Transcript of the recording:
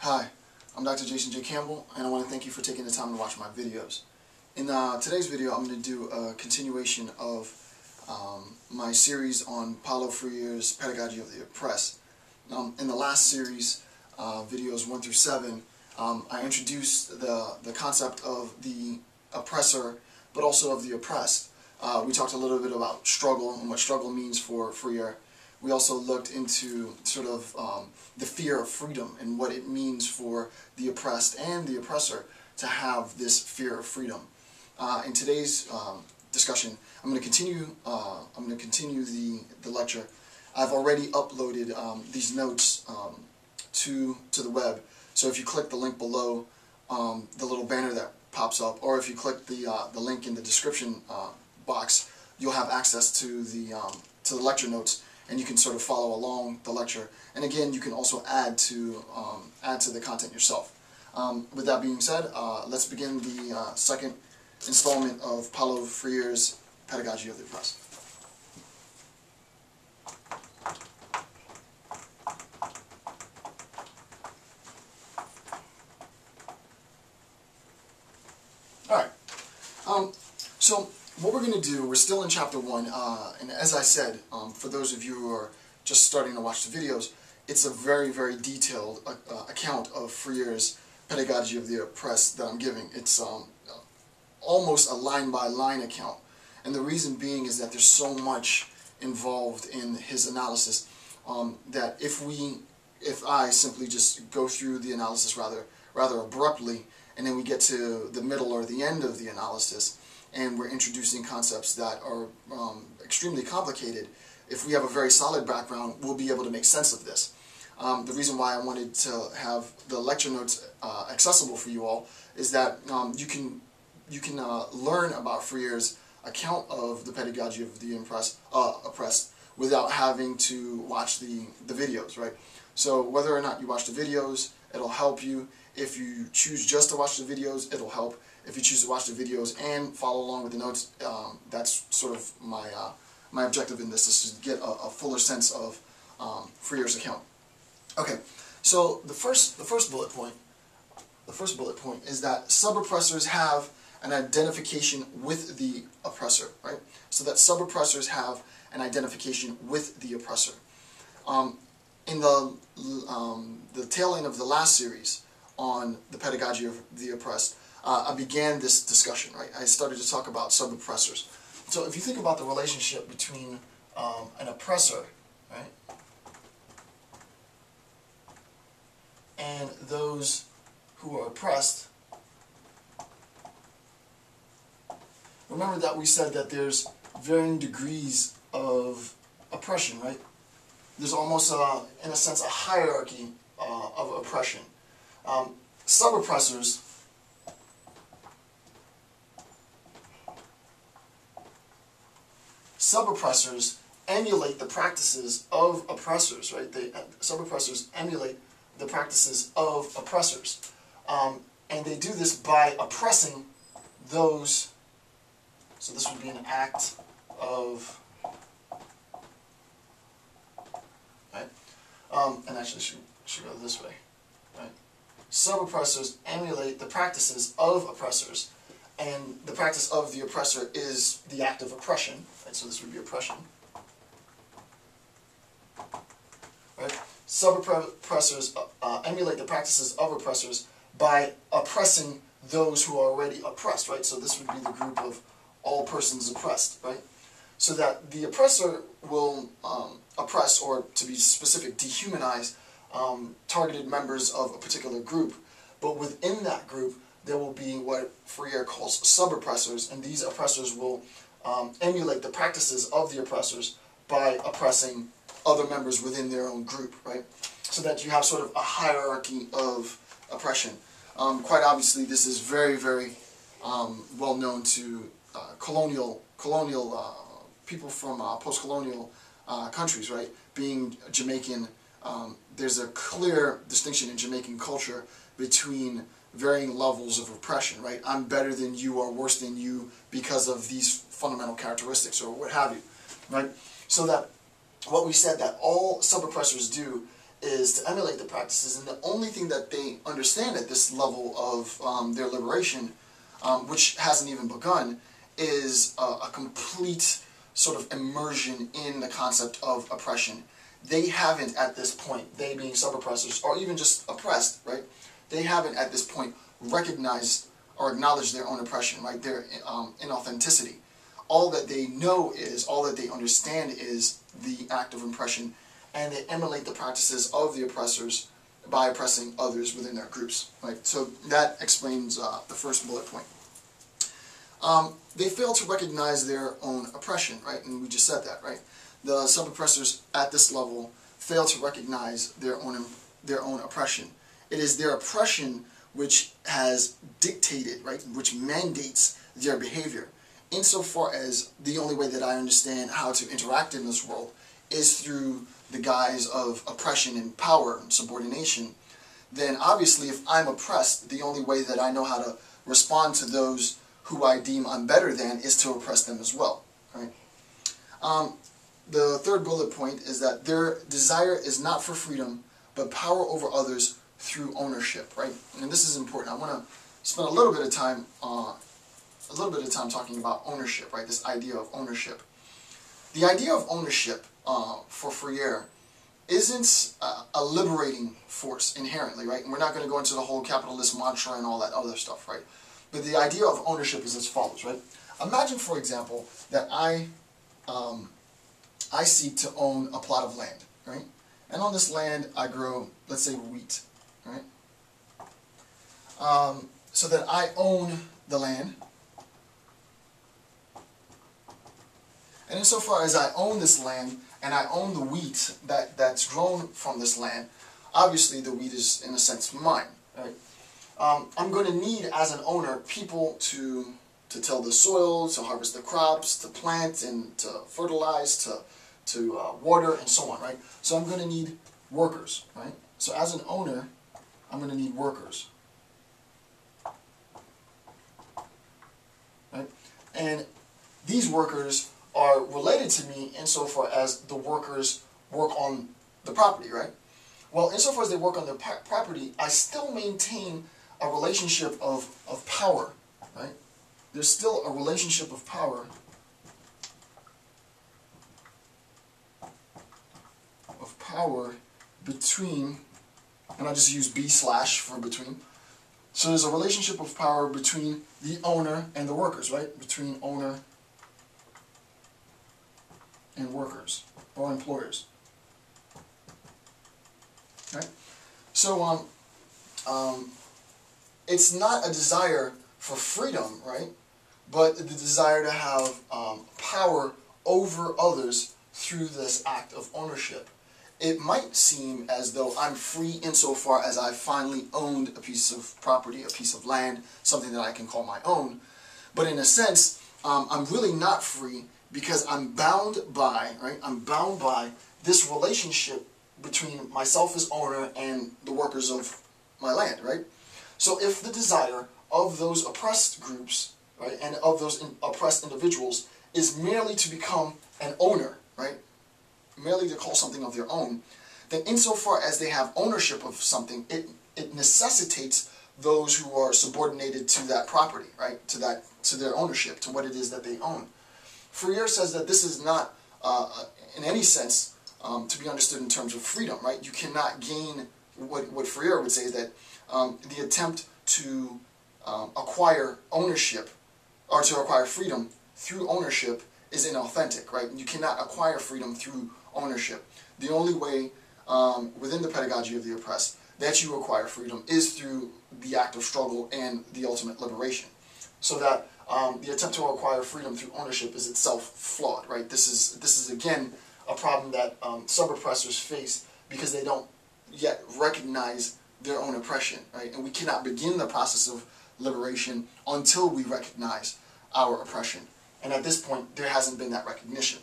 Hi, I'm Dr. Jason J. Campbell, and I want to thank you for taking the time to watch my videos. In today's video, I'm going to do a continuation of my series on Paulo Freire's Pedagogy of the Oppressed. In the last series, videos 1 through 7, I introduced the concept of the oppressor, but also of the oppressed. We talked a little bit about struggle and what struggle means for Freire. We also looked into sort of the fear of freedom and what it means for the oppressed and the oppressor to have this fear of freedom. In today's discussion, I'm going to continue. The lecture. I've already uploaded these notes to the web. So if you click the link below, the little banner that pops up, or if you click the link in the description box, you'll have access to the lecture notes, and you can sort of follow along the lecture. And again, you can also add to the content yourself. With that being said, let's begin the second installment of Paulo Freire's Pedagogy of the Oppressed. Alright, so what we're going to do, we're still in chapter 1, and as I said, for those of you who are just starting to watch the videos, it's a very, very detailed account of Freire's Pedagogy of the Oppressed that I'm giving. It's almost a line-by-line account, and the reason being is that there's so much involved in his analysis that if I simply just go through the analysis rather abruptly, and then we get to the middle or the end of the analysis, and we're introducing concepts that are extremely complicated, if we have a very solid background, we'll be able to make sense of this. The reason why I wanted to have the lecture notes accessible for you all is that you can learn about Freire's account of the pedagogy of the oppressed without having to watch the videos, right? So whether or not you watch the videos, it'll help you. If you choose just to watch the videos, it'll help. If you choose to watch the videos and follow along with the notes, that's sort of my objective in this, is to get a fuller sense of Freire's account. Okay, so the first bullet point is that sub-oppressors have an identification with the oppressor, right? So that sub-oppressors have an identification with the oppressor. In the tail end of the last series on the pedagogy of the oppressed, I began this discussion, right? I started to talk about sub-oppressors. So if you think about the relationship between an oppressor, right, and those who are oppressed, remember that we said that there's varying degrees of oppression, right? There's almost, in a sense, a hierarchy of oppression. Sub-oppressors emulate the practices of oppressors, right? Sub-oppressors emulate the practices of oppressors. And they do this by oppressing those. So this would be an act of, right? And actually should go this way, right? Sub-oppressors emulate the practices of oppressors, and the practice of the oppressor is the act of oppression, right? So this would be oppression, right? Sub-oppressors emulate the practices of oppressors by oppressing those who are already oppressed, right? So this would be the group of all persons oppressed, right? So that the oppressor will oppress, or to be specific, dehumanize targeted members of a particular group, but within that group there will be what Freire calls sub-oppressors, and these oppressors will emulate the practices of the oppressors by oppressing other members within their own group, right? So that you have sort of a hierarchy of oppression. Quite obviously, this is very, very well known to colonial people from post-colonial countries, right? Being Jamaican, there's a clear distinction in Jamaican culture between varying levels of oppression, right? I'm better than you or worse than you because of these fundamental characteristics or what have you, right? So that what we said that all sub-oppressors do is to emulate the practices, and the only thing that they understand at this level of their liberation, which hasn't even begun, is a complete sort of immersion in the concept of oppression. They haven't at this point, they being sub-oppressors, or even just oppressed, right? They haven't at this point recognized or acknowledged their own oppression, right? Their inauthenticity. All that they know is, all that they understand is the act of oppression, and they emulate the practices of the oppressors by oppressing others within their groups, right? So that explains the first bullet point. They fail to recognize their own oppression, right? And we just said that, right? The sub-oppressors at this level fail to recognize their own oppression. It is their oppression which has dictated, right, which mandates their behavior. Insofar as the only way that I understand how to interact in this world is through the guise of oppression and power and subordination, then obviously if I'm oppressed, the only way that I know how to respond to those who I deem I'm better than is to oppress them as well, right? The third bullet point is that their desire is not for freedom, but power over others through ownership, right? And this is important. I want to spend a little bit of time talking about ownership, right? This idea of ownership. The idea of ownership for Freire isn't a liberating force inherently, right? And we're not going to go into the whole capitalist mantra and all that other stuff, right? But the idea of ownership is as follows, right? Imagine, for example, that I seek to own a plot of land, right? And on this land I grow, let's say, wheat, right? So that I own the land. And insofar as I own this land and I own the wheat that's grown from this land, obviously the wheat is, in a sense, mine, right? I'm going to need, as an owner, people to till the soil, to harvest the crops, to plant and to fertilize, to water, and so on, right? So I'm going to need workers, right? So as an owner, I'm going to need workers, right? And these workers are related to me insofar as the workers work on the property, right? Well, insofar as they work on the property, I still maintain a relationship of power, right? There's still a relationship of power between, and I'll just use b/ for between. So there's a relationship of power between the owner and the workers, right? Between owner and workers, or employers. Right? So it's not a desire for freedom, right? But the desire to have power over others through this act of ownership. It might seem as though I'm free insofar as I finally owned a piece of property, a piece of land, something that I can call my own. But in a sense, I'm really not free because I'm bound by, right? I'm bound by this relationship between myself as owner and the workers of my land, right? So if the desire of those oppressed groups, right, and of those oppressed individuals is merely to become an owner, right, merely to call something of their own, then insofar as they have ownership of something, it necessitates those who are subordinated to that property, right, to their ownership, to what it is that they own. Freire says that this is not, in any sense, to be understood in terms of freedom, right? You cannot gain, what Freire would say is that the attempt to acquire ownership, or to acquire freedom through ownership is inauthentic, right? You cannot acquire freedom through ownership. The only way within the pedagogy of the oppressed that you acquire freedom is through the act of struggle and the ultimate liberation. So that the attempt to acquire freedom through ownership is itself flawed, right? This is again a problem that sub-oppressors face because they don't yet recognize their own oppression, right? And we cannot begin the process of liberation until we recognize our oppression. And at this point, there hasn't been that recognition.